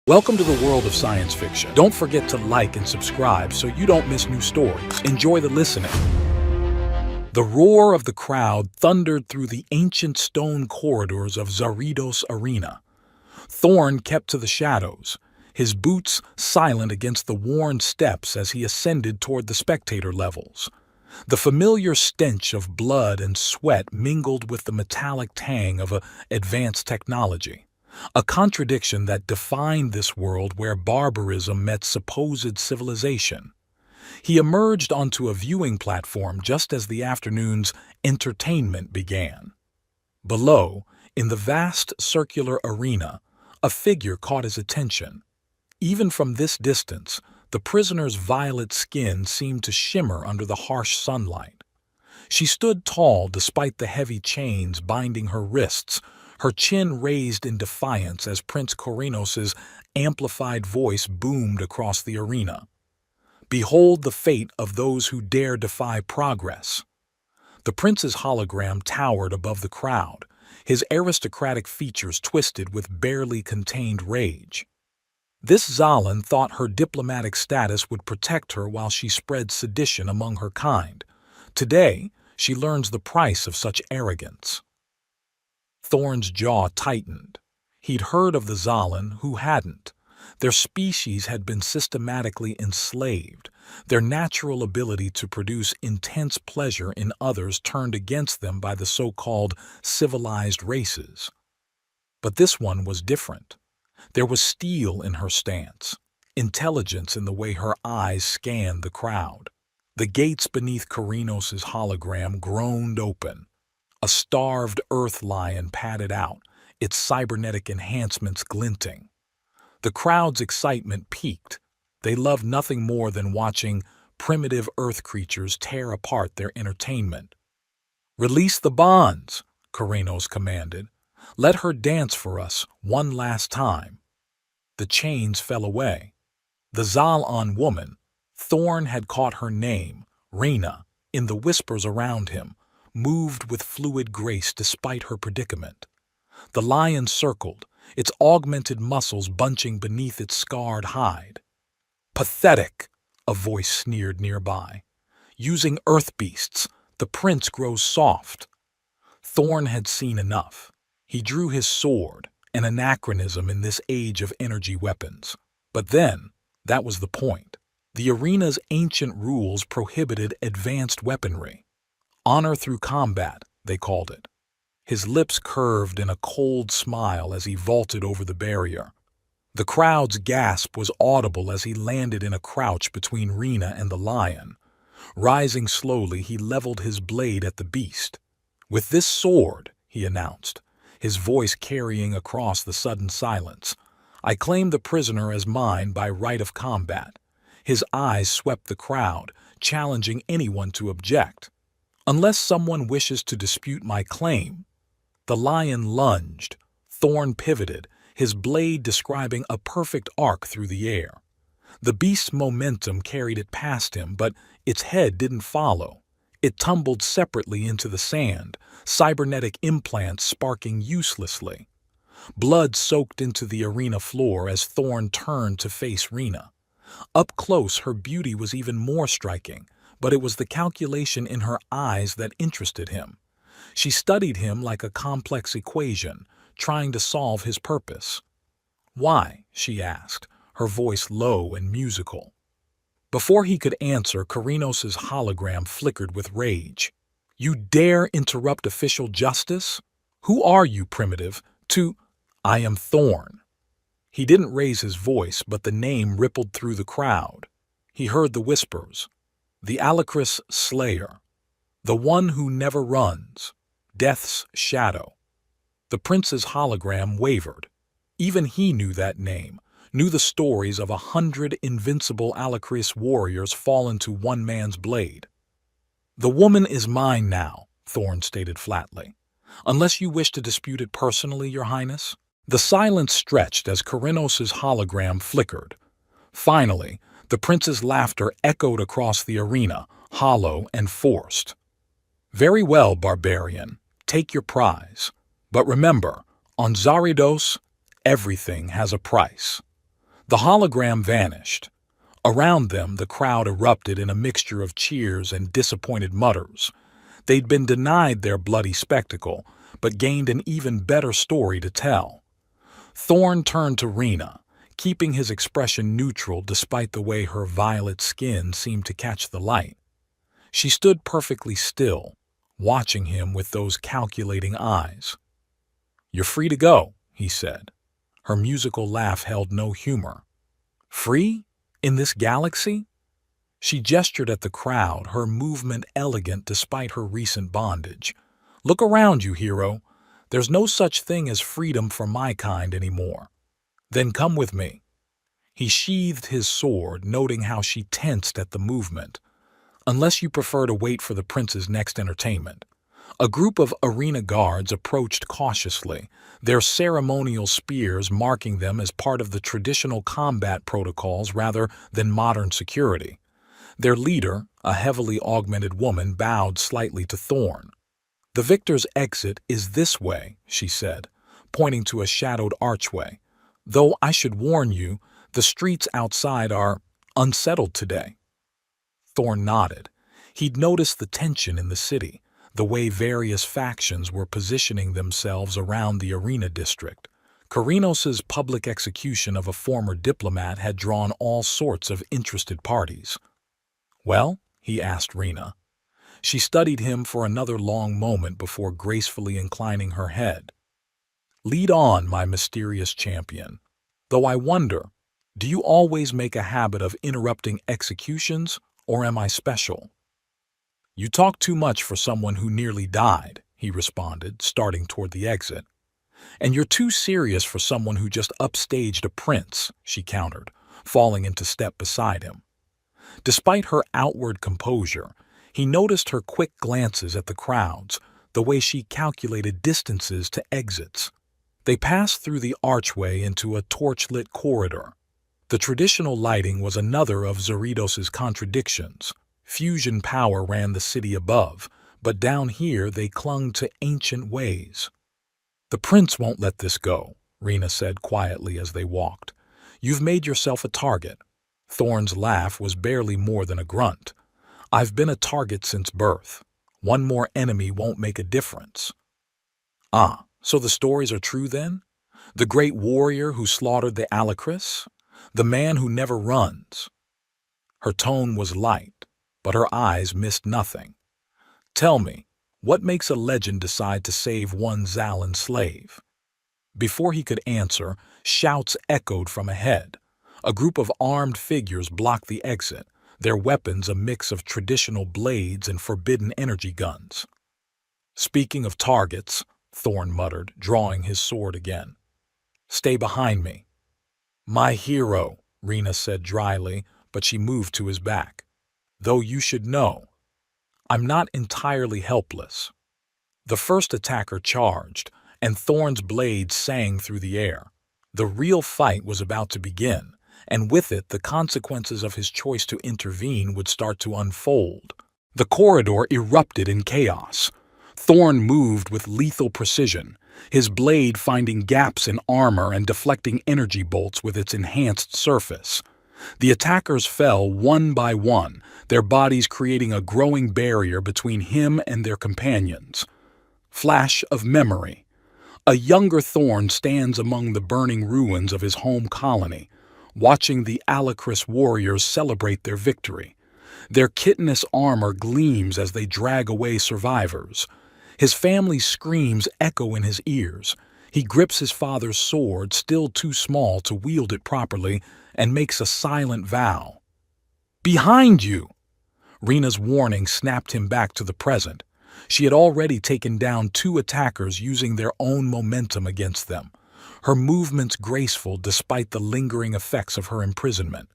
Welcome to the world of science fiction. Don't forget to like and subscribe so you don't miss new stories. Enjoy the listening. The roar of the crowd thundered through the ancient stone corridors of Zardo's arena. Thorn kept to the shadows, his boots silent against the worn steps as he ascended toward the spectator levels. The familiar stench of blood and sweat mingled with the metallic tang of advanced technology, a contradiction that defined this world where barbarism met supposed civilization. He emerged onto a viewing platform just as the afternoon's entertainment began. Below, in the vast circular arena, a figure caught his attention. Even from this distance, the prisoner's violet skin seemed to shimmer under the harsh sunlight. She stood tall despite the heavy chains binding her wrists, her chin raised in defiance as Prince Korinos' amplified voice boomed across the arena. "Behold the fate of those who dare defy progress." The prince's hologram towered above the crowd, his aristocratic features twisted with barely contained rage. This Zalan thought her diplomatic status would protect her while she spread sedition among her kind. Today, she learns the price of such arrogance. Thorn's jaw tightened. He'd heard of the Zalan, who hadn't. Their species had been systematically enslaved, their natural ability to produce intense pleasure in others turned against them by the so-called civilized races. But this one was different. There was steel in her stance, intelligence in the way her eyes scanned the crowd. The gates beneath Korinos' hologram groaned open. A starved earth lion padded out, its cybernetic enhancements glinting. The crowd's excitement peaked. They loved nothing more than watching primitive earth creatures tear apart their entertainment. "Release the bonds," Korinos commanded. "Let her dance for us one last time." The chains fell away. The Zalan woman, Thorn had caught her name, Rena, in the whispers around him, moved with fluid grace despite her predicament. The lion circled, its augmented muscles bunching beneath its scarred hide. "Pathetic," a voice sneered nearby. "Using earth beasts, the prince grows soft." Thorn had seen enough. He drew his sword, an anachronism in this age of energy weapons. But then, that was the point. The arena's ancient rules prohibited advanced weaponry. Honor through combat, they called it. His lips curved in a cold smile as he vaulted over the barrier. The crowd's gasp was audible as he landed in a crouch between Rena and the lion. Rising slowly, he leveled his blade at the beast. "With this sword," he announced, his voice carrying across the sudden silence, "I claim the prisoner as mine by right of combat." His eyes swept the crowd, challenging anyone to object. "Unless someone wishes to dispute my claim." The lion lunged. Thorn pivoted, his blade describing a perfect arc through the air. The beast's momentum carried it past him, but its head didn't follow. It tumbled separately into the sand, cybernetic implants sparking uselessly. Blood soaked into the arena floor as Thorn turned to face Rena. Up close, her beauty was even more striking, but it was the calculation in her eyes that interested him. She studied him like a complex equation, trying to solve his purpose. "Why?" she asked, her voice low and musical. Before he could answer, Korinos' hologram flickered with rage. "You dare interrupt official justice? Who are you, primitive, to—" "I am Thorn." He didn't raise his voice, but the name rippled through the crowd. He heard the whispers. "The Alacris Slayer. The one who never runs. Death's shadow." The prince's hologram wavered. Even he knew that name, knew the stories of 100 invincible Alacris warriors fallen to one man's blade. "The woman is mine now," Thorn stated flatly. "Unless you wish to dispute it personally, Your Highness." The silence stretched as Korinos' hologram flickered. Finally, the prince's laughter echoed across the arena, hollow and forced. "Very well, barbarian. Take your prize. But remember, on Zardos, everything has a price." The hologram vanished. Around them, the crowd erupted in a mixture of cheers and disappointed mutters. They'd been denied their bloody spectacle, but gained an even better story to tell. Thorn turned to Rena, keeping his expression neutral despite the way her violet skin seemed to catch the light. She stood perfectly still, watching him with those calculating eyes. "You're free to go," he said. Her musical laugh held no humor. "Free? In this galaxy?" She gestured at the crowd, her movement elegant despite her recent bondage. "Look around you, hero. There's no such thing as freedom for my kind anymore. Then come with me." He sheathed his sword, noting how she tensed at the movement. "Unless you prefer to wait for the prince's next entertainment." A group of arena guards approached cautiously, their ceremonial spears marking them as part of the traditional combat protocols rather than modern security. Their leader, a heavily augmented woman, bowed slightly to Thorn. "The victor's exit is this way," she said, pointing to a shadowed archway. "Though I should warn you, the streets outside are unsettled today." Thorn nodded. He'd noticed the tension in the city, the way various factions were positioning themselves around the arena district. Karinos's public execution of a former diplomat had drawn all sorts of interested parties. "Well?" he asked Rena. She studied him for another long moment before gracefully inclining her head. "Lead on, my mysterious champion. Though I wonder, do you always make a habit of interrupting executions, or am I special?" "You talk too much for someone who nearly died," he responded, starting toward the exit. "And you're too serious for someone who just upstaged a prince," she countered, falling into step beside him. Despite her outward composure, he noticed her quick glances at the crowds, the way she calculated distances to exits. They passed through the archway into a torch-lit corridor. The traditional lighting was another of Zeridos's contradictions. Fusion power ran the city above, but down here they clung to ancient ways. "The prince won't let this go," Rena said quietly as they walked. "You've made yourself a target." Thorn's laugh was barely more than a grunt. "I've been a target since birth. One more enemy won't make a difference." "Ah, so the stories are true then? The great warrior who slaughtered the Alacris? The man who never runs?" Her tone was light, but her eyes missed nothing. "Tell me, what makes a legend decide to save one Zalan slave?" Before he could answer, shouts echoed from ahead. A group of armed figures blocked the exit, their weapons a mix of traditional blades and forbidden energy guns. "Speaking of targets," Thorn muttered, drawing his sword again. "Stay behind me." "My hero," Rena said dryly, but she moved to his back. "Though you should know, I'm not entirely helpless." The first attacker charged, and Thorn's blade sang through the air. The real fight was about to begin, and with it the consequences of his choice to intervene would start to unfold. The corridor erupted in chaos. Thorn moved with lethal precision, his blade finding gaps in armor and deflecting energy bolts with its enhanced surface. The attackers fell one by one, their bodies creating a growing barrier between him and their companions. Flash of memory. A younger Thorn stands among the burning ruins of his home colony, watching the Alacris warriors celebrate their victory. Their chitinous armor gleams as they drag away survivors. His family's screams echo in his ears. He grips his father's sword, still too small to wield it properly, and makes a silent vow. "Behind you!" Rena's warning snapped him back to the present. She had already taken down 2 attackers using their own momentum against them, her movements graceful despite the lingering effects of her imprisonment.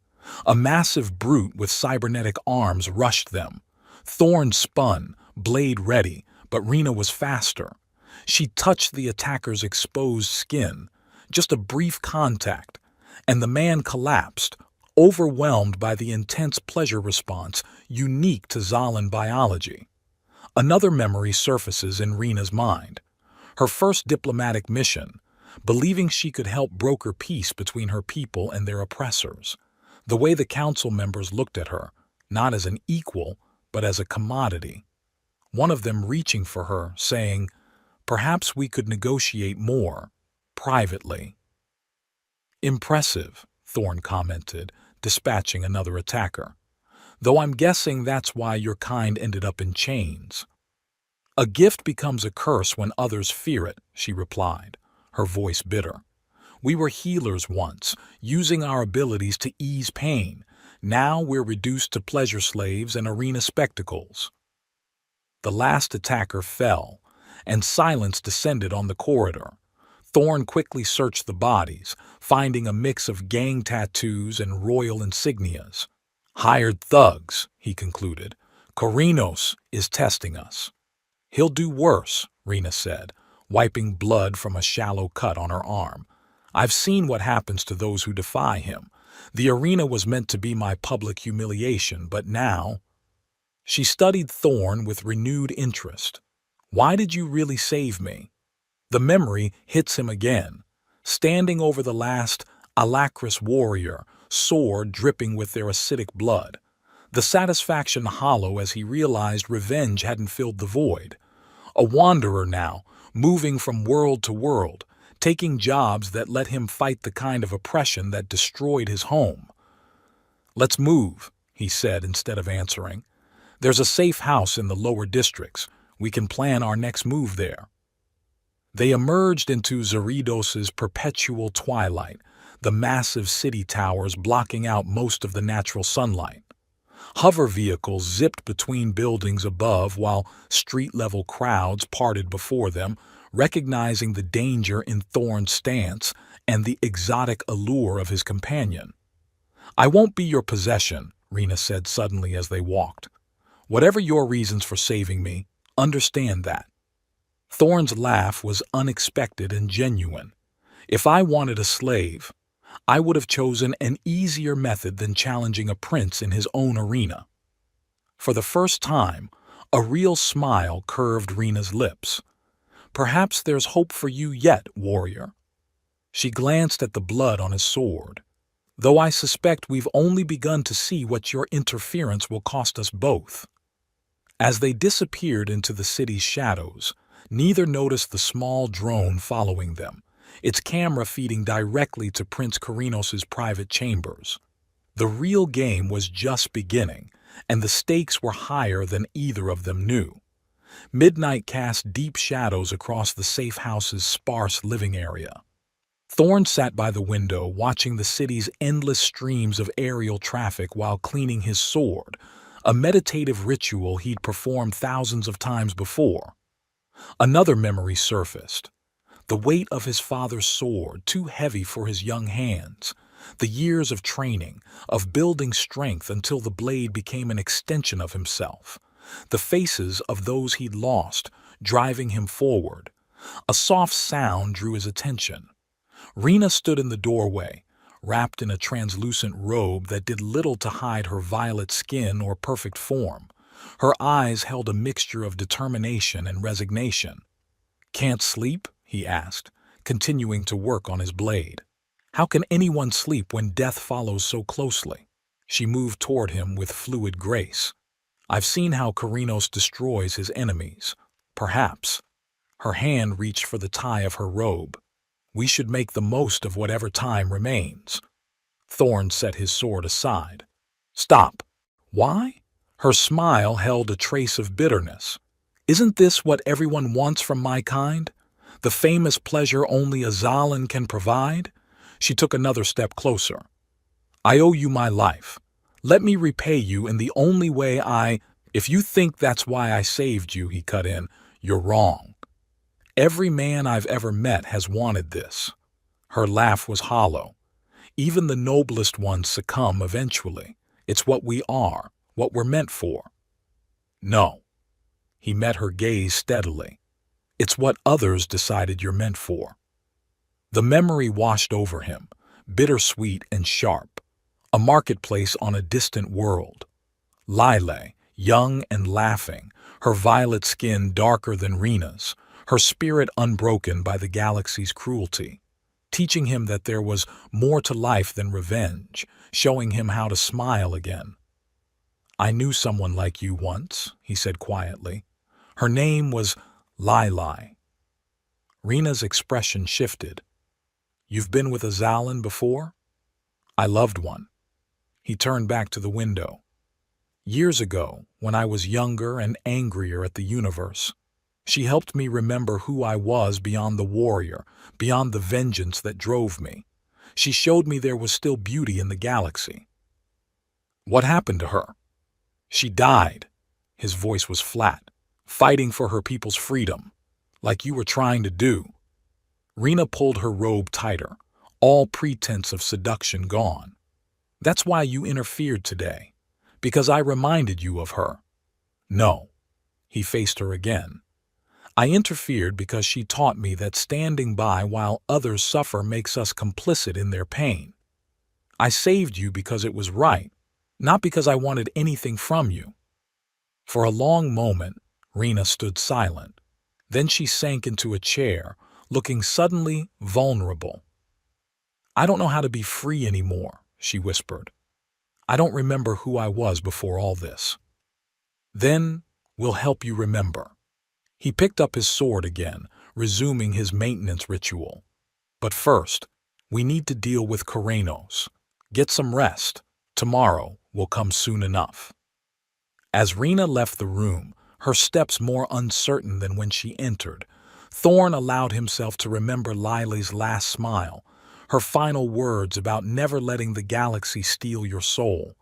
A massive brute with cybernetic arms rushed them. Thorn spun, blade ready, but Rena was faster. She touched the attacker's exposed skin, just a brief contact, and the man collapsed, overwhelmed by the intense pleasure response unique to Zalan biology. Another memory surfaces in Rena's mind. Her first diplomatic mission, believing she could help broker peace between her people and their oppressors. The way the council members looked at her, not as an equal, but as a commodity. One of them reaching for her, saying, "Perhaps we could negotiate more, privately." "Impressive," Thorne commented, dispatching another attacker. "Though I'm guessing that's why your kind ended up in chains." "A gift becomes a curse when others fear it," she replied, her voice bitter. "We were healers once, using our abilities to ease pain. Now we're reduced to pleasure slaves and arena spectacles." The last attacker fell, and silence descended on the corridor. Thorne quickly searched the bodies, finding a mix of gang tattoos and royal insignias. "Hired thugs," he concluded. "Corinos is testing us." "He'll do worse," Rena said, wiping blood from a shallow cut on her arm. "I've seen what happens to those who defy him. The arena was meant to be my public humiliation, but now—" She studied Thorne with renewed interest. "Why did you really save me?" The memory hits him again, standing over the last Alacris warrior, sword dripping with their acidic blood. The satisfaction hollow as he realized revenge hadn't filled the void. A wanderer now, moving from world to world, taking jobs that let him fight the kind of oppression that destroyed his home. "Let's move," he said instead of answering. "There's a safe house in the lower districts. We can plan our next move there." They emerged into Zeridos's perpetual twilight, the massive city towers blocking out most of the natural sunlight. Hover vehicles zipped between buildings above while street-level crowds parted before them, recognizing the danger in Thorne's stance and the exotic allure of his companion. "I won't be your possession," Rena said suddenly as they walked. "Whatever your reasons for saving me, understand that." Thorne's laugh was unexpected and genuine. "If I wanted a slave, I would have chosen an easier method than challenging a prince in his own arena." For the first time, a real smile curved Rena's lips. "Perhaps there's hope for you yet, warrior." She glanced at the blood on his sword. "Though I suspect we've only begun to see what your interference will cost us both." As they disappeared into the city's shadows, neither noticed the small drone following them, its camera feeding directly to Prince Corinos's private chambers. The real game was just beginning, and the stakes were higher than either of them knew. Midnight cast deep shadows across the safe house's sparse living area. Thorne sat by the window, watching the city's endless streams of aerial traffic while cleaning his sword, a meditative ritual he'd performed thousands of times before. Another memory surfaced. The weight of his father's sword, too heavy for his young hands. The years of training, of building strength until the blade became an extension of himself. The faces of those he'd lost, driving him forward. A soft sound drew his attention. Rena stood in the doorway, wrapped in a translucent robe that did little to hide her violet skin or perfect form. Her eyes held a mixture of determination and resignation. "Can't sleep?" he asked, continuing to work on his blade. "How can anyone sleep when death follows so closely?" She moved toward him with fluid grace. "I've seen how Corinos destroys his enemies. Perhaps." Her hand reached for the tie of her robe. "We should make the most of whatever time remains." Thorne set his sword aside. "Stop." "Why?" Her smile held a trace of bitterness. "Isn't this what everyone wants from my kind? The famous pleasure only a Zalan can provide?" She took another step closer. "I owe you my life. Let me repay you in the only way If you think that's why I saved you," he cut in, "you're wrong. Every man I've ever met has wanted this." Her laugh was hollow. "Even the noblest ones succumb eventually. It's what we are, what we're meant for." "No." He met her gaze steadily. "It's what others decided you're meant for." The memory washed over him, bittersweet and sharp. A marketplace on a distant world. Lyle, young and laughing, her violet skin darker than Rena's, her spirit unbroken by the galaxy's cruelty. teaching him that there was more to life than revenge, showing him how to smile again. "I knew someone like you once," he said quietly. "Her name was Lili." Rena's expression shifted. "You've been with a Zalan before?" "I loved one." He turned back to the window. "Years ago, when I was younger and angrier at the universe, she helped me remember who I was beyond the warrior, beyond the vengeance that drove me. She showed me there was still beauty in the galaxy." "What happened to her?" "She died." His voice was flat. "Fighting for her people's freedom, like you were trying to do." Rena pulled her robe tighter, all pretense of seduction gone. "That's why you interfered today, because I reminded you of her." "No." He faced her again. "I interfered because she taught me that standing by while others suffer makes us complicit in their pain. I saved you because it was right, not because I wanted anything from you." For a long moment, Rena stood silent. Then she sank into a chair, looking suddenly vulnerable. "I don't know how to be free anymore," she whispered. "I don't remember who I was before all this." "Then we'll help you remember." He picked up his sword again, resuming his maintenance ritual. "But first, we need to deal with Karanos. Get some rest. Tomorrow will come soon enough." As Rena left the room, her steps more uncertain than when she entered, Thorn allowed himself to remember Lili's last smile, her final words about never letting the galaxy steal your soul.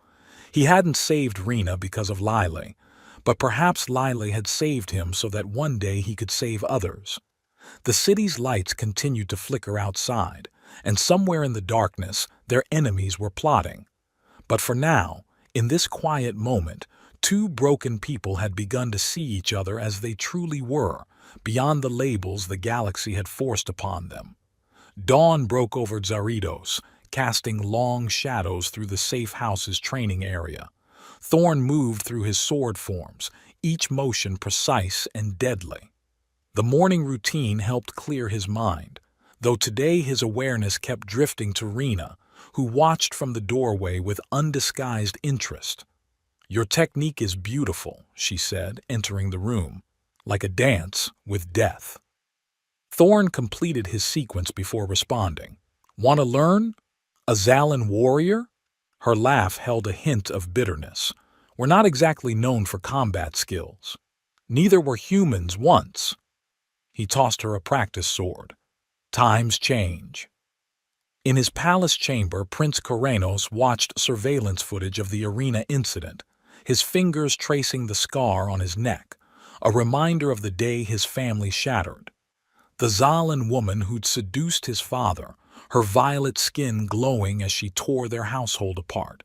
He hadn't saved Rena because of Lili, but perhaps Lili had saved him so that one day he could save others. The city's lights continued to flicker outside, and somewhere in the darkness their enemies were plotting. But for now, in this quiet moment, two broken people had begun to see each other as they truly were, beyond the labels the galaxy had forced upon them. Dawn broke over Zaridos, casting long shadows through the safe house's training area. Thorn moved through his sword forms, each motion precise and deadly. The morning routine helped clear his mind, though today his awareness kept drifting to Rena, who watched from the doorway with undisguised interest. "Your technique is beautiful," she said, entering the room, "like a dance with death." Thorn completed his sequence before responding. "Want to learn? A Zalan warrior?" Her laugh held a hint of bitterness. "We're not exactly known for combat skills. Neither were humans once." He tossed her a practice sword. "Times change." In his palace chamber, Prince Karanos watched surveillance footage of the arena incident, his fingers tracing the scar on his neck, a reminder of the day his family shattered. The Zalan woman who'd seduced his father, her violet skin glowing as she tore their household apart.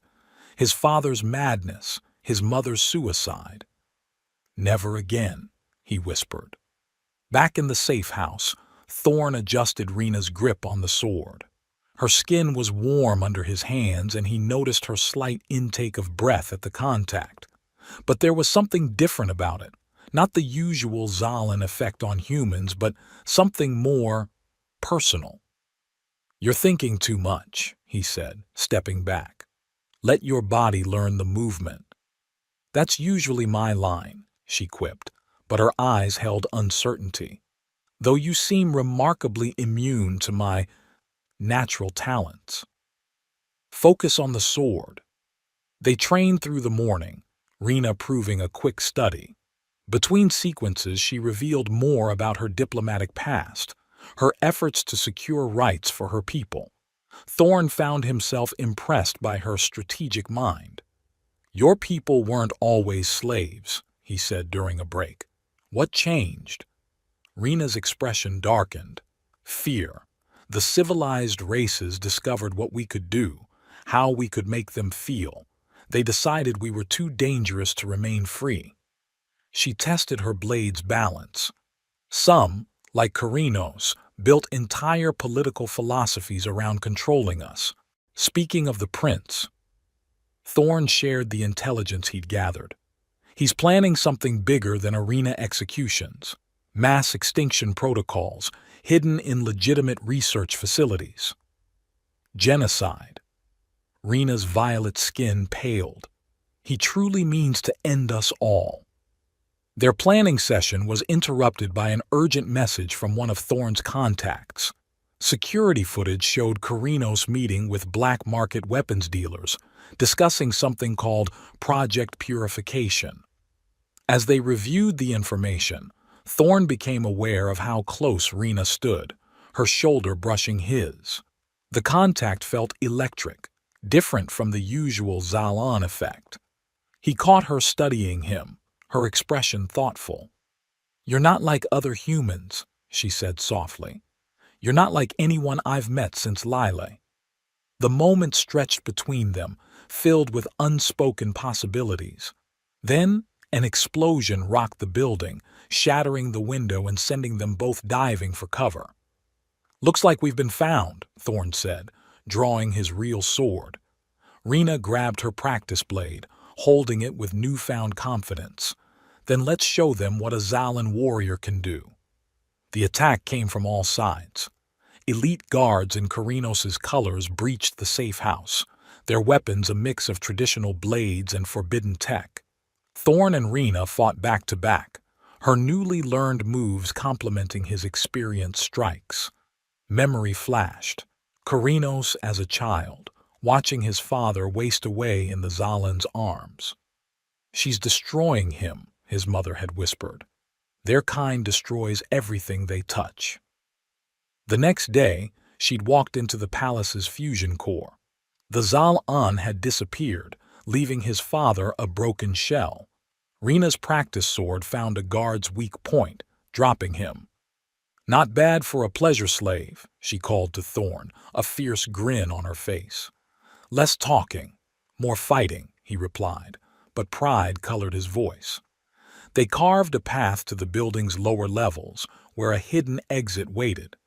His father's madness, his mother's suicide. "Never again," he whispered. Back in the safe house, Thorn adjusted Rena's grip on the sword. Her skin was warm under his hands, and he noticed her slight intake of breath at the contact. But there was something different about it. Not the usual Zalan effect on humans, but something more personal. "You're thinking too much," he said, stepping back. "Let your body learn the movement." "That's usually my line," she quipped, but her eyes held uncertainty. "Though you seem remarkably immune to my natural talents. Focus on the sword." They trained through the morning, Rena proving a quick study. Between sequences, she revealed more about her diplomatic past, her efforts to secure rights for her people. Thorn found himself impressed by her strategic mind. "Your people weren't always slaves," he said during a break. "What changed?" Rena's expression darkened. "Fear. The civilized races discovered what we could do, how we could make them feel. They decided we were too dangerous to remain free." She tested her blade's balance. "Some, like Karanos, built entire political philosophies around controlling us. Speaking of the prince." Thorn shared the intelligence he'd gathered. "He's planning something bigger than arena executions. mass extinction protocols hidden in legitimate research facilities. Genocide. Rena's violet skin paled. He truly means to end us all. Their planning session was interrupted by an urgent message from one of Thorne's contacts. Security footage showed Carinos meeting with black market weapons dealers, discussing something called Project Purification. As they reviewed the information, Thorne became aware of how close Rena stood, her shoulder brushing his. The contact felt electric, different from the usual Zalan effect. He caught her studying him, her expression thoughtful. "You're not like other humans," she said softly. "You're not like anyone I've met since Lyle." The moment stretched between them, filled with unspoken possibilities. Then, an explosion rocked the building, shattering the window and sending them both diving for cover. "Looks like we've been found," Thorne said, drawing his real sword. Rena grabbed her practice blade, holding it with newfound confidence. "Then let's show them what a Zalan warrior can do." The attack came from all sides. Elite guards in Carinos' colors breached the safe house, their weapons a mix of traditional blades and forbidden tech. Thorne and Rena fought back to back, her newly learned moves complementing his experienced strikes. Memory flashed. Carinos as a child, watching his father waste away in the Zalan's arms. "She's destroying him," his mother had whispered. "Their kind destroys everything they touch." The next day, she'd walked into the palace's fusion core. The Zal-An had disappeared, leaving his father a broken shell. Rena's practice sword found a guard's weak point, dropping him. "Not bad for a pleasure slave," she called to Thorne, a fierce grin on her face. "Less talking, more fighting," he replied, but pride colored his voice. They carved a path to the building's lower levels, where a hidden exit waited.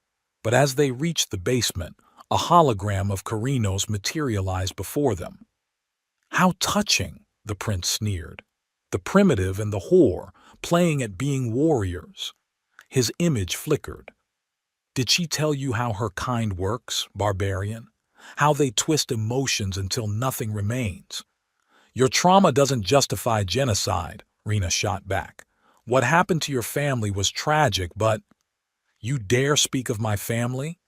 But as they reached the basement, a hologram of Carinos materialized before them. "How touching," the prince sneered. "The primitive and the whore, playing at being warriors." His image flickered. "Did she tell you how her kind works, barbarian? How they twist emotions until nothing remains?" "Your trauma doesn't justify genocide," Rena shot back. "What happened to your family was tragic, but—" "You dare speak of my family?"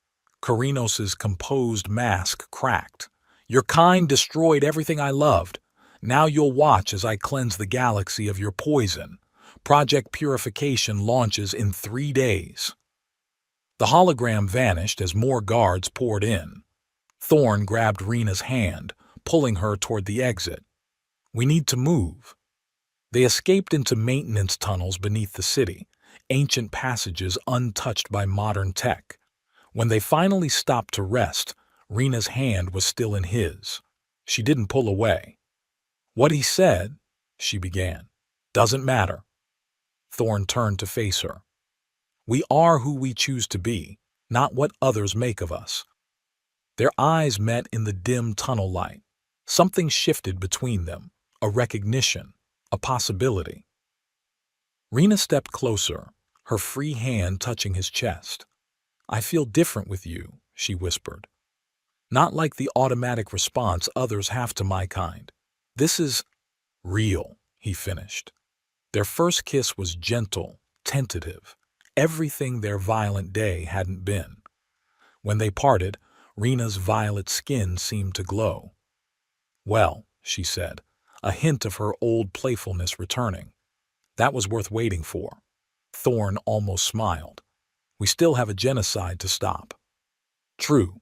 Carinos' composed mask cracked. "Your kind destroyed everything I loved. Now you'll watch as I cleanse the galaxy of your poison. Project Purification launches in 3 days." The hologram vanished as more guards poured in. Thorne grabbed Rena's hand, pulling her toward the exit. "We need to move." They escaped into maintenance tunnels beneath the city, ancient passages untouched by modern tech. When they finally stopped to rest, Rena's hand was still in his. She didn't pull away. "What he said," she began, "doesn't matter." Thorne turned to face her. "We are who we choose to be, not what others make of us." Their eyes met in the dim tunnel light. Something shifted between them, a recognition, a possibility. Rena stepped closer, her free hand touching his chest. "I feel different with you," she whispered. "Not like the automatic response others have to my kind. This is real," he finished. Their first kiss was gentle, tentative, everything their violent day hadn't been. When they parted, Rena's violet skin seemed to glow. "Well," she said, a hint of her old playfulness returning. "That was worth waiting for." Thorne almost smiled. "We still have a genocide to stop." "True."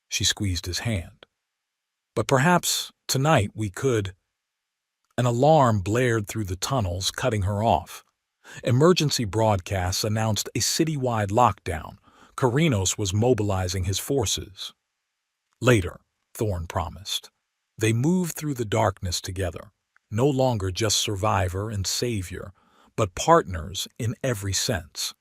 She squeezed his hand. "But perhaps tonight we could—" An alarm blared through the tunnels, cutting her off. Emergency broadcasts announced a citywide lockdown. Carinos was mobilizing his forces. "Later," Thorne promised. They moved through the darkness together, no longer just survivor and savior, but partners in every sense.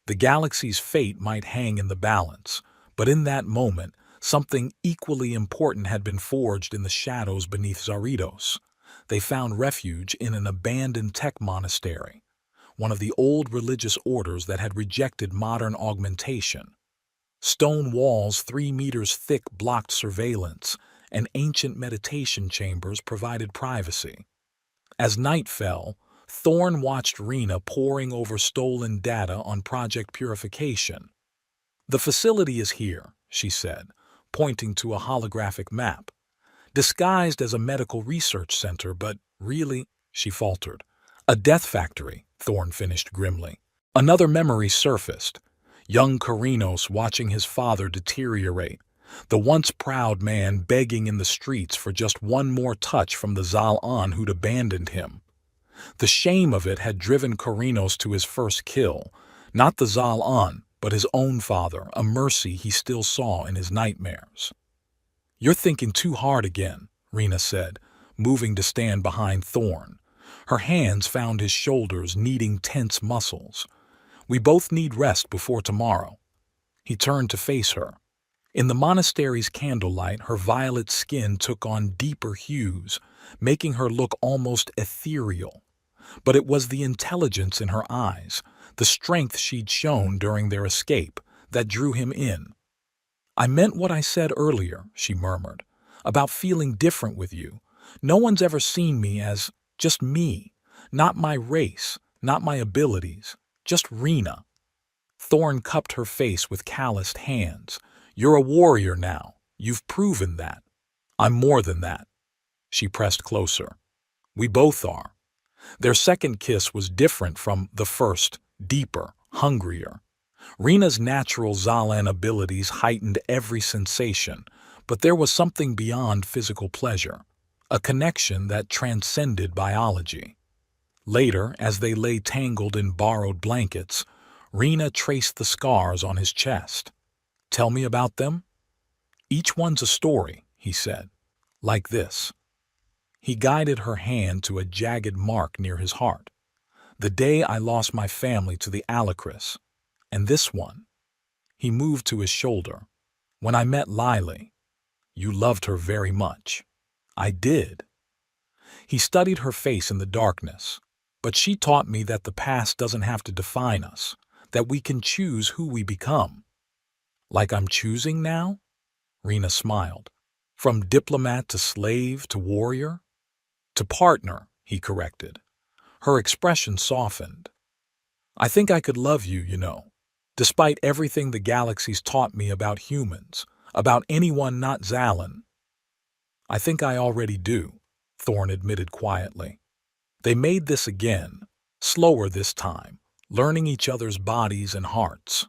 The galaxy's fate might hang in the balance, but in that moment, something equally important had been forged in the shadows beneath Zaridos. They found refuge in an abandoned tech monastery. one of the old religious orders that had rejected modern augmentation. Stone walls 3 meters thick blocked surveillance, and ancient meditation chambers provided privacy. As night fell, Thorne watched Rena poring over stolen data on Project Purification. "The facility is here," she said, pointing to a holographic map. "Disguised as a medical research center, but really," she faltered. "A death factory," Thorne finished grimly. Another memory surfaced. Young Karinos watching his father deteriorate, the once proud man begging in the streets for just one more touch from the Zal-An who'd abandoned him. The shame of it had driven Karinos to his first kill, not the Zal-An, but his own father, a mercy he still saw in his nightmares. "You're thinking too hard again," Rena said, moving to stand behind Thorne. Her hands found his shoulders, kneading tense muscles. "We both need rest before tomorrow." He turned to face her. In the monastery's candlelight, her violet skin took on deeper hues, making her look almost ethereal. But it was the intelligence in her eyes, the strength she'd shown during their escape, that drew him in. "I meant what I said earlier," she murmured, "about feeling different with you. No one's ever seen me as just me, not my race, not my abilities, just Rena." Thorne cupped her face with calloused hands. "You're a warrior now. You've proven that. I'm more than that." She pressed closer. "We both are." Their second kiss was different from the first, deeper, hungrier. Rena's natural Zalan abilities heightened every sensation, but there was something beyond physical pleasure, a connection that transcended biology. Later, as they lay tangled in borrowed blankets, Rena traced the scars on his chest. "Tell me about them?" "Each one's a story," he said. "Like this." He guided her hand to a jagged mark near his heart. "The day I lost my family to the Alacris. And this one." He moved to his shoulder. "When I met Lily. You loved her very much." "I did." He studied her face in the darkness. "But she taught me that the past doesn't have to define us, that we can choose who we become." "Like I'm choosing now?" Rena smiled. "From diplomat to slave to warrior?" "To partner," he corrected. Her expression softened. "I think I could love you, despite everything the galaxy's taught me about humans, about anyone not Zalan." "I think I already do," Thorne admitted quietly. They made this again, slower this time, learning each other's bodies and hearts.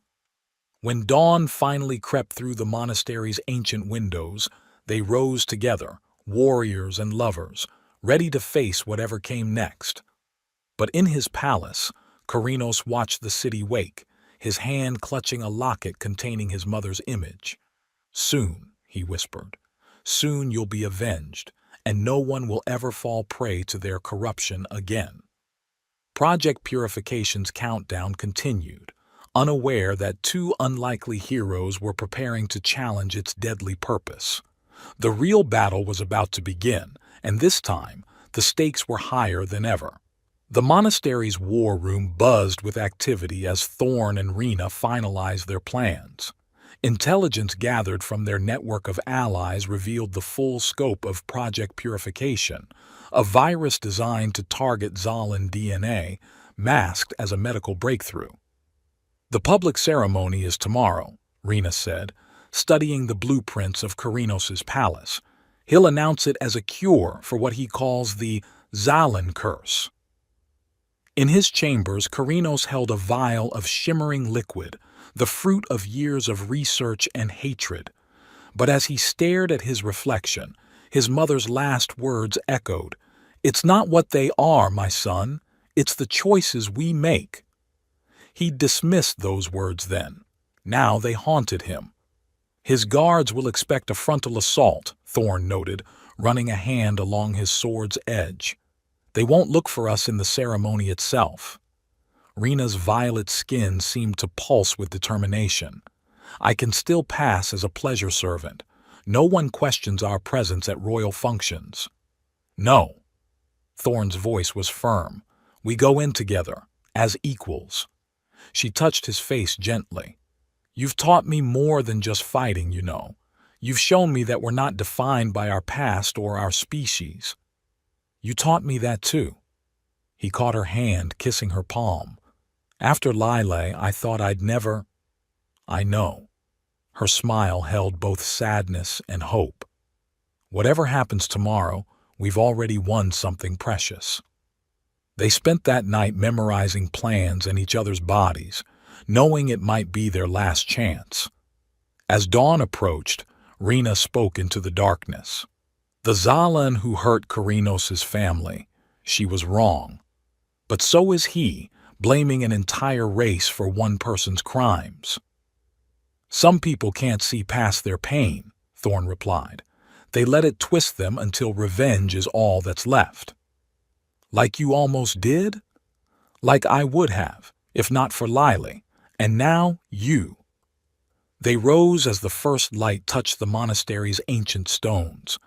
When dawn finally crept through the monastery's ancient windows, they rose together, warriors and lovers, ready to face whatever came next. But in his palace, Karinos watched the city wake, his hand clutching a locket containing his mother's image. "Soon," he whispered, "soon you'll be avenged, and no one will ever fall prey to their corruption again." Project Purification's countdown continued, unaware that two unlikely heroes were preparing to challenge its deadly purpose. The real battle was about to begin, and this time, the stakes were higher than ever. The monastery's war room buzzed with activity as Thorne and Rena finalized their plans. Intelligence gathered from their network of allies revealed the full scope of Project Purification, a virus designed to target Zalan DNA, masked as a medical breakthrough. "The public ceremony is tomorrow," Rena said, studying the blueprints of Karinos' palace. "He'll announce it as a cure for what he calls the Zalan curse." In his chambers, Karinos held a vial of shimmering liquid, the fruit of years of research and hatred. But as he stared at his reflection, his mother's last words echoed, "It's not what they are, my son. It's the choices we make." He dismissed those words then. Now they haunted him. "His guards will expect a frontal assault," Thorne noted, running a hand along his sword's edge. "They won't look for us in the ceremony itself." Rena's violet skin seemed to pulse with determination. "I can still pass as a pleasure servant. No one questions our presence at royal functions." "No." Thorne's voice was firm. "We go in together, as equals. She touched his face gently. You've taught me more than just fighting, you know. You've shown me that we're not defined by our past or our species. You taught me that too. He caught her hand, kissing her palm. After Lyle, I thought I'd never... I know. Her smile held both sadness and hope. Whatever happens tomorrow, we've already won something precious. They spent that night memorizing plans and each other's bodies, knowing it might be their last chance. As dawn approached, Rena spoke into the darkness. The Zalan who hurt Karinos' family, she was wrong. But so is he, blaming an entire race for one person's crimes. Some people can't see past their pain, Thorn replied. They let it twist them until revenge is all that's left. Like you almost did? Like I would have, if not for Lily, and now you. They rose as the first light touched the monastery's ancient stones.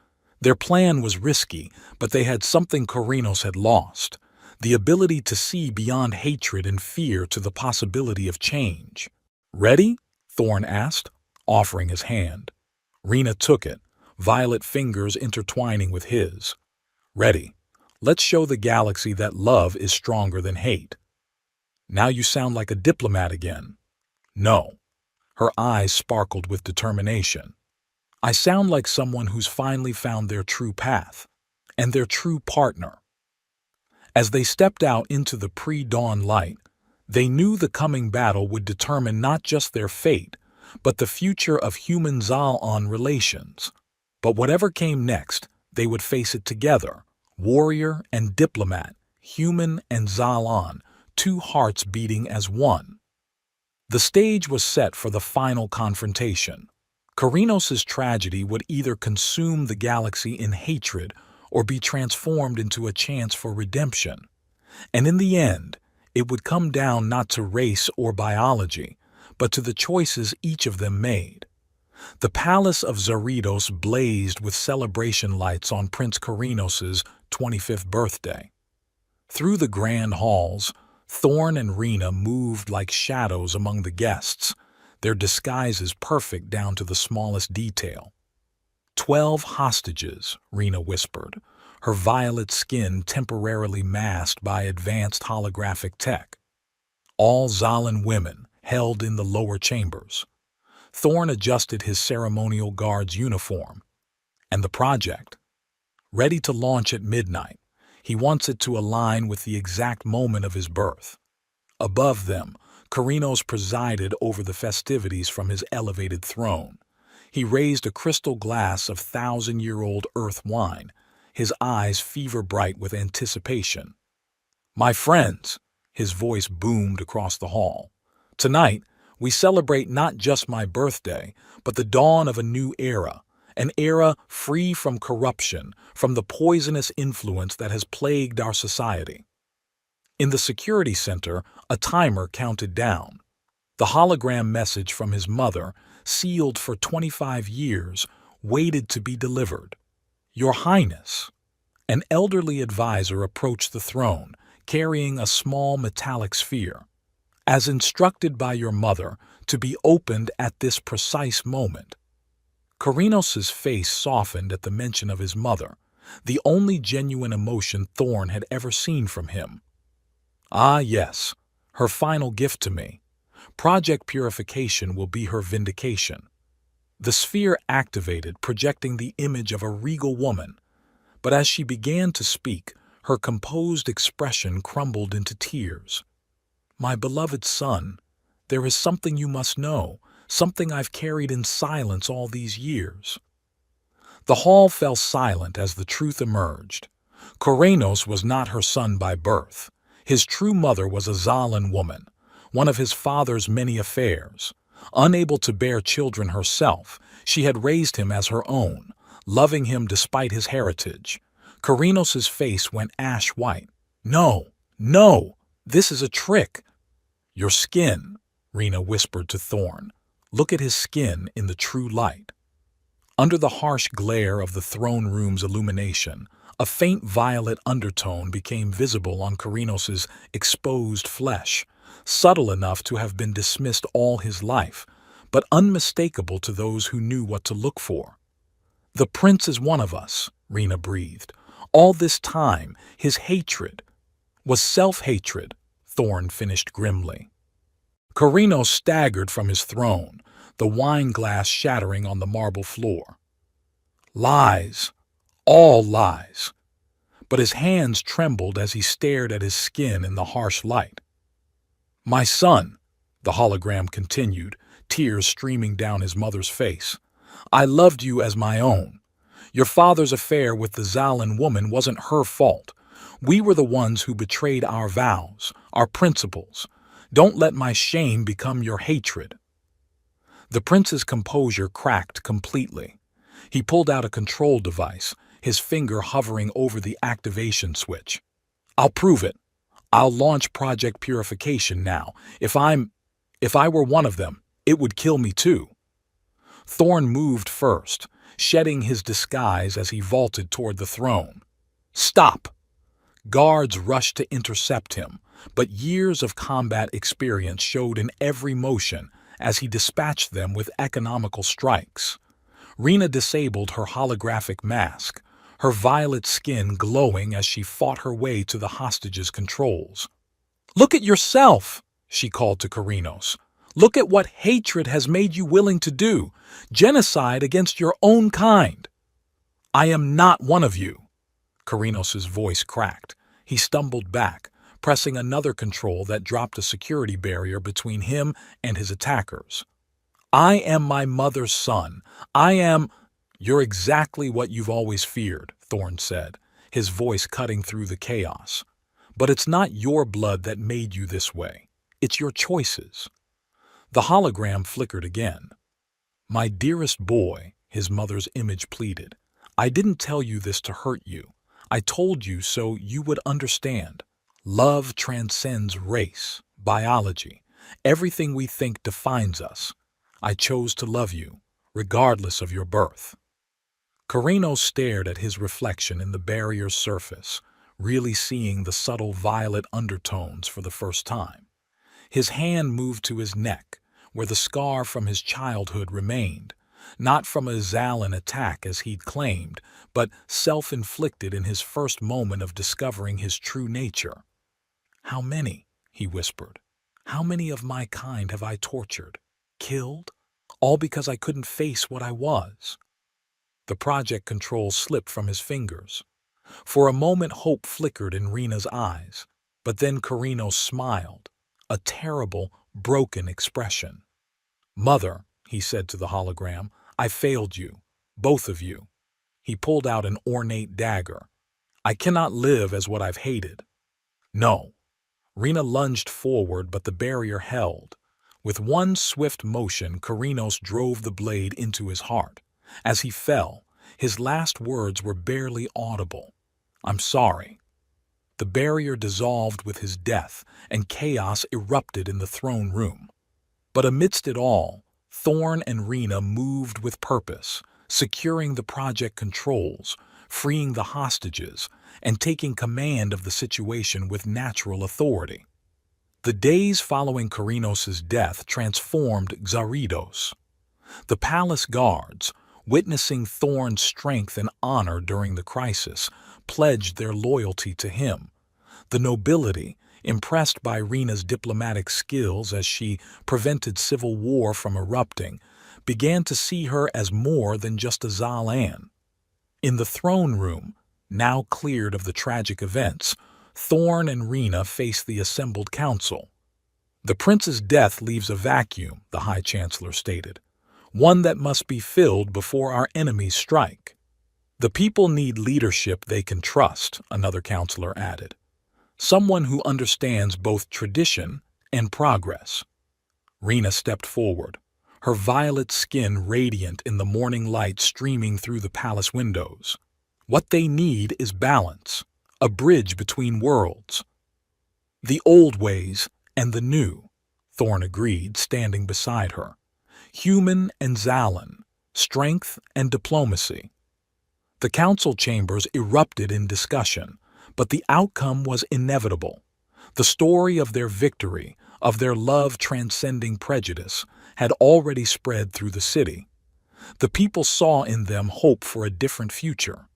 Their plan was risky, but they had something Karinos had lost, the ability to see beyond hatred and fear to the possibility of change. Ready? Thorn asked, offering his hand. Rena took it, violet fingers intertwining with his. Ready. Let's show the galaxy that love is stronger than hate. Now you sound like a diplomat again. No. Her eyes sparkled with determination. I sound like someone who's finally found their true path, and their true partner. As they stepped out into the pre-dawn light, they knew the coming battle would determine not just their fate, but the future of human-Zalan relations. But whatever came next, they would face it together, warrior and diplomat, human and Zalan, two hearts beating as one. The stage was set for the final confrontation. Karinos' tragedy would either consume the galaxy in hatred or be transformed into a chance for redemption. And in the end, it would come down not to race or biology, but to the choices each of them made. The palace of Zaridos blazed with celebration lights on Prince Karinos' 25th birthday. Through the grand halls, Thorn and Rena moved like shadows among the guests, their disguises perfect down to the smallest detail. 12 hostages, Rena whispered, her violet skin temporarily masked by advanced holographic tech. All Zalan women held in the lower chambers. Thorn adjusted his ceremonial guard's uniform. And the project? Ready to launch at midnight, he wants it to align with the exact moment of his birth. Above them, Karinos presided over the festivities from his elevated throne. He raised a crystal glass of 1,000-year-old earth wine, his eyes fever-bright with anticipation. My friends, his voice boomed across the hall. Tonight, we celebrate not just my birthday, but the dawn of a new era, an era free from corruption, from the poisonous influence that has plagued our society. In the security center, a timer counted down. The hologram message from his mother, sealed for 25 years, waited to be delivered. Your Highness. An elderly advisor approached the throne, carrying a small metallic sphere. As instructed by your mother, to be opened at this precise moment. Karinos' face softened at the mention of his mother, the only genuine emotion Thorn had ever seen from him. Ah, yes, her final gift to me. Project Purification will be her vindication. The sphere activated, projecting the image of a regal woman, but as she began to speak, her composed expression crumbled into tears. My beloved son, there is something you must know, something I've carried in silence all these years. The hall fell silent as the truth emerged. Karinos was not her son by birth. His true mother was a Zalan woman, one of his father's many affairs. Unable to bear children herself, she had raised him as her own, loving him despite his heritage. Karinos' face went ash white. No, no, this is a trick. Your skin, Rena whispered to Thorn. Look at his skin in the true light. Under the harsh glare of the throne room's illumination, A faint violet undertone became visible on Karinos's exposed flesh, subtle enough to have been dismissed all his life, but unmistakable to those who knew what to look for. "The prince is one of us," Rena breathed. "All this time, his hatred was self-hatred," Thorn finished grimly. Karinos staggered from his throne, the wine glass shattering on the marble floor. Lies. All lies. But his hands trembled as he stared at his skin in the harsh light. "My son," the hologram continued, tears streaming down his mother's face, "I loved you as my own. Your father's affair with the Zalan woman wasn't her fault. We were the ones who betrayed our vows, our principles. Don't let my shame become your hatred." The prince's composure cracked completely. He pulled out a control device, his finger hovering over the activation switch. "I'll prove it. I'll launch Project Purification now. If I were one of them, it would kill me too." Thorn moved first, shedding his disguise as he vaulted toward the throne. "Stop!" Guards rushed to intercept him, but years of combat experience showed in every motion as he dispatched them with economical strikes. Rena disabled her holographic mask, her violet skin glowing as she fought her way to the hostage's controls. "Look at yourself," she called to Karinos. "Look at what hatred has made you willing to do, genocide against your own kind." "I am not one of you." Karinos's voice cracked. He stumbled back, pressing another control that dropped a security barrier between him and his attackers. "I am my mother's son. I am—" "You're exactly what you've always feared," Thorn said, his voice cutting through the chaos. "But it's not your blood that made you this way. It's your choices." The hologram flickered again. "My dearest boy," his mother's image pleaded, "I didn't tell you this to hurt you. I told you so you would understand. Love transcends race, biology. Everything we think defines us. I chose to love you, regardless of your birth." Karinos stared at his reflection in the barrier's surface, really seeing the subtle violet undertones for the first time. His hand moved to his neck, where the scar from his childhood remained, not from a Zalan attack as he'd claimed, but self-inflicted in his first moment of discovering his true nature. "How many?" he whispered. "How many of my kind have I tortured? Killed? All because I couldn't face what I was." The project control slipped from his fingers. For a moment hope flickered in Rena's eyes, but then Karinos smiled, a terrible, broken expression. "Mother," he said to the hologram, "I failed you, both of you." He pulled out an ornate dagger. "I cannot live as what I've hated." "No." Rena lunged forward, but the barrier held. With one swift motion, Karinos drove the blade into his heart. As he fell, his last words were barely audible. "I'm sorry." The barrier dissolved with his death, and chaos erupted in the throne room. But amidst it all, Thorn and Rena moved with purpose, securing the project controls, freeing the hostages, and taking command of the situation with natural authority. The days following Karinos' death transformed Xaridos. The palace guards, witnessing Thorn's strength and honor during the crisis, pledged their loyalty to him. The nobility, impressed by Rena's diplomatic skills as she prevented civil war from erupting, began to see her as more than just a Zalan. In the throne room, now cleared of the tragic events, Thorn and Rena faced the assembled council. "The prince's death leaves a vacuum," the High Chancellor stated, "one that must be filled before our enemies strike." "The people need leadership they can trust," another counselor added. "Someone who understands both tradition and progress." Rena stepped forward, her violet skin radiant in the morning light streaming through the palace windows. "What they need is balance, a bridge between worlds." "The old ways and the new," Thorn agreed, standing beside her. "Human and Zalan, strength and diplomacy." The council chambers erupted in discussion, but the outcome was inevitable. The story of their victory, of their love transcending prejudice, had already spread through the city. The people saw in them hope for a different future.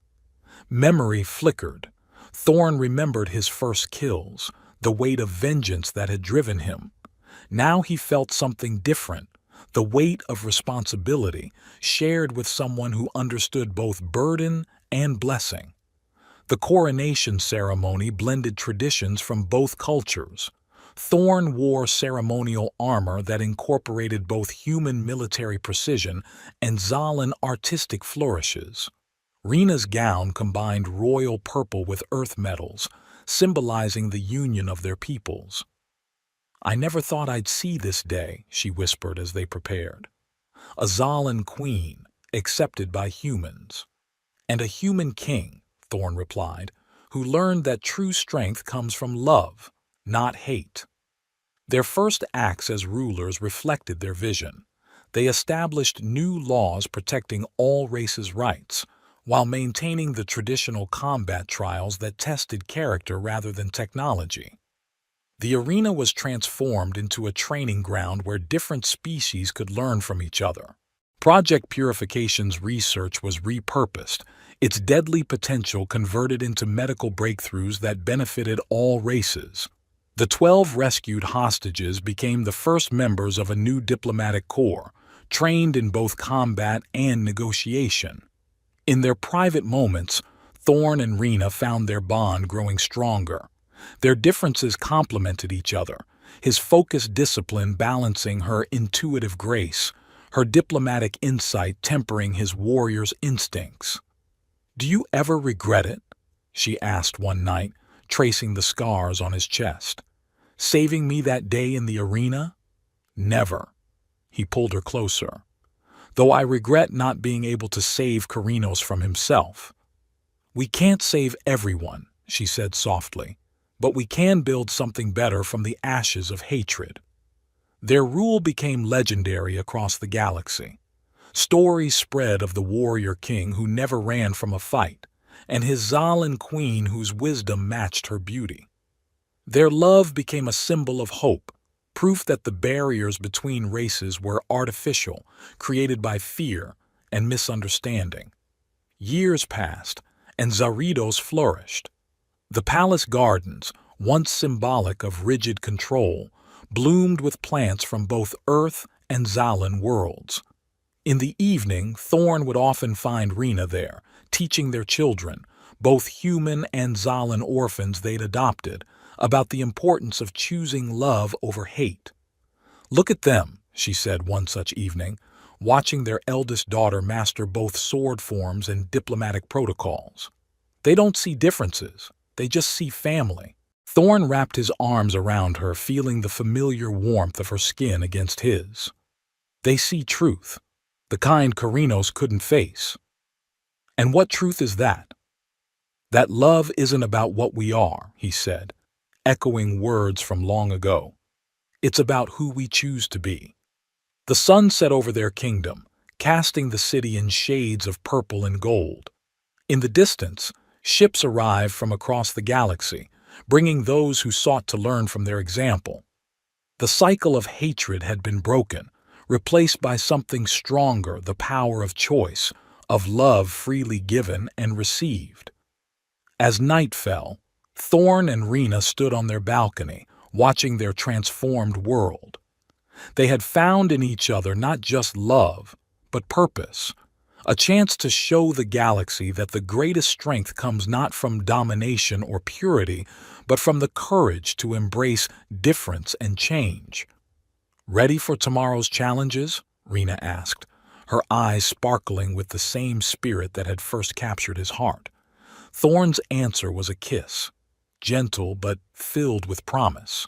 Memory flickered. Thorn remembered his first kills, the weight of vengeance that had driven him. Now he felt something different, the weight of responsibility shared with someone who understood both burden and blessing. The coronation ceremony blended traditions from both cultures. Thorn wore ceremonial armor that incorporated both human military precision and Zalan artistic flourishes. Rena's gown combined royal purple with earth metals, symbolizing the union of their peoples. "I never thought I'd see this day," she whispered as they prepared. "A Zalan queen, accepted by humans." "And a human king," Thorn replied, "who learned that true strength comes from love, not hate." Their first acts as rulers reflected their vision. They established new laws protecting all races' rights, while maintaining the traditional combat trials that tested character rather than technology. The arena was transformed into a training ground where different species could learn from each other. Project Purification's research was repurposed, its deadly potential converted into medical breakthroughs that benefited all races. The 12 rescued hostages became the first members of a new diplomatic corps, trained in both combat and negotiation. In their private moments, Thorn and Rena found their bond growing stronger. Their differences complemented each other, his focused discipline balancing her intuitive grace, her diplomatic insight tempering his warrior's instincts. "Do you ever regret it?" she asked one night, tracing the scars on his chest. "Saving me that day in the arena?" "Never." He pulled her closer. "Though I regret not being able to save Karinos from himself." "We can't save everyone," she said softly, "but we can build something better from the ashes of hatred." Their rule became legendary across the galaxy. Stories spread of the warrior king who never ran from a fight, and his Zalan queen whose wisdom matched her beauty. Their love became a symbol of hope, proof that the barriers between races were artificial, created by fear and misunderstanding. Years passed, and Zaridos flourished. The palace gardens, once symbolic of rigid control, bloomed with plants from both Earth and Zalan worlds. In the evening, Thorn would often find Rena there, teaching their children, both human and Zalan orphans they'd adopted, about the importance of choosing love over hate. "Look at them," she said one such evening, watching their eldest daughter master both sword forms and diplomatic protocols. "They don't see differences, they just see family." Thorn wrapped his arms around her, feeling the familiar warmth of her skin against his. "They see truth, the kind Karinos couldn't face." "And what truth is that?" "That love isn't about what we are," he said, echoing words from long ago. "It's about who we choose to be." The sun set over their kingdom, casting the city in shades of purple and gold. In the distance, ships arrived from across the galaxy, bringing those who sought to learn from their example. The cycle of hatred had been broken, replaced by something stronger, the power of choice, of love freely given and received. As night fell, Thorn and Rena stood on their balcony, watching their transformed world. They had found in each other not just love, but purpose, a chance to show the galaxy that the greatest strength comes not from domination or purity, but from the courage to embrace difference and change. "Ready for tomorrow's challenges?" Rena asked, her eyes sparkling with the same spirit that had first captured his heart. Thorn's answer was a kiss, gentle but filled with promise.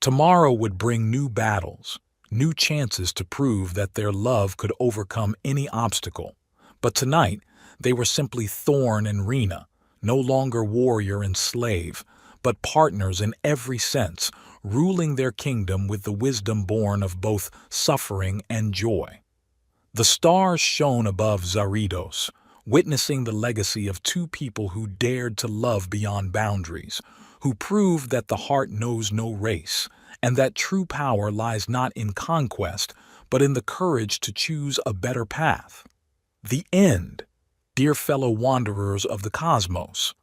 Tomorrow would bring new battles, new chances to prove that their love could overcome any obstacle. But tonight, they were simply Thorn and Rena, no longer warrior and slave, but partners in every sense, ruling their kingdom with the wisdom born of both suffering and joy. The stars shone above Zaridos, witnessing the legacy of two people who dared to love beyond boundaries, who proved that the heart knows no race, and that true power lies not in conquest, but in the courage to choose a better path. The end. Dear fellow wanderers of the cosmos,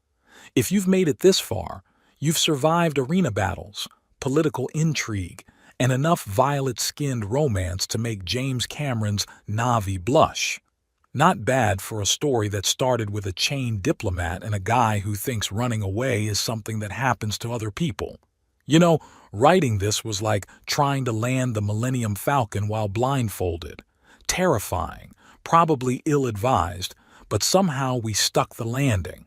if you've made it this far, you've survived arena battles, political intrigue, and enough violet-skinned romance to make James Cameron's Na'vi blush. Not bad for a story that started with a chained diplomat and a guy who thinks running away is something that happens to other people. You know, writing this was like trying to land the Millennium Falcon while blindfolded. Terrifying, probably ill-advised, but somehow we stuck the landing.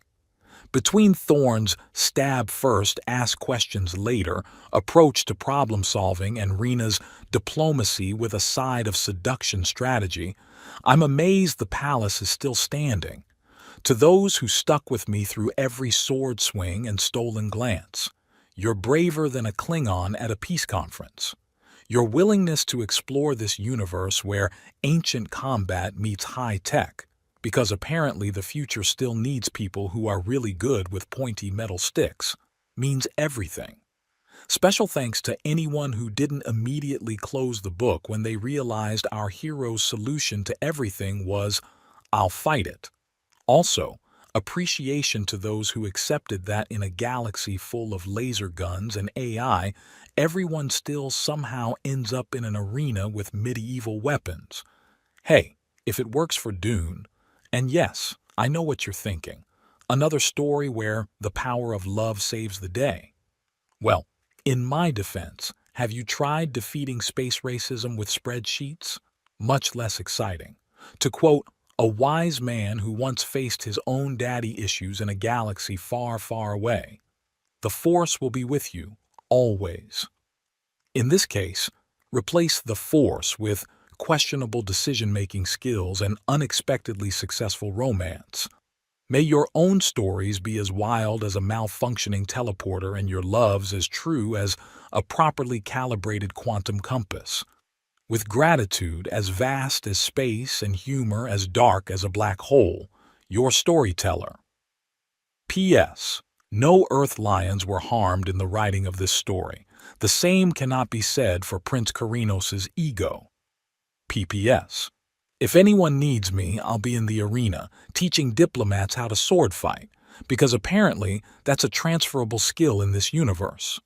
Between Thorne's stab first, ask questions later approach to problem-solving and Rena's diplomacy with a side of seduction strategy, I'm amazed the palace is still standing. To those who stuck with me through every sword swing and stolen glance, you're braver than a Klingon at a peace conference. Your willingness to explore this universe where ancient combat meets high tech, because apparently the future still needs people who are really good with pointy metal sticks, means everything. Special thanks to anyone who didn't immediately close the book when they realized our hero's solution to everything was, "I'll fight it." Also, appreciation to those who accepted that in a galaxy full of laser guns and AI, everyone still somehow ends up in an arena with medieval weapons. Hey, if it works for Dune, and yes, I know what you're thinking, another story where the power of love saves the day. Well, in my defense, have you tried defeating space racism with spreadsheets? Much less exciting. To quote a wise man who once faced his own daddy issues in a galaxy far, far away, the Force will be with you, always. In this case, replace the Force with questionable decision-making skills and unexpectedly successful romance. May your own stories be as wild as a malfunctioning teleporter and your loves as true as a properly calibrated quantum compass. With gratitude as vast as space and humor as dark as a black hole, your storyteller. P.S. No Earth lions were harmed in the writing of this story. The same cannot be said for Prince Karinos' ego. P.P.S. If anyone needs me, I'll be in the arena, teaching diplomats how to sword fight, because apparently that's a transferable skill in this universe.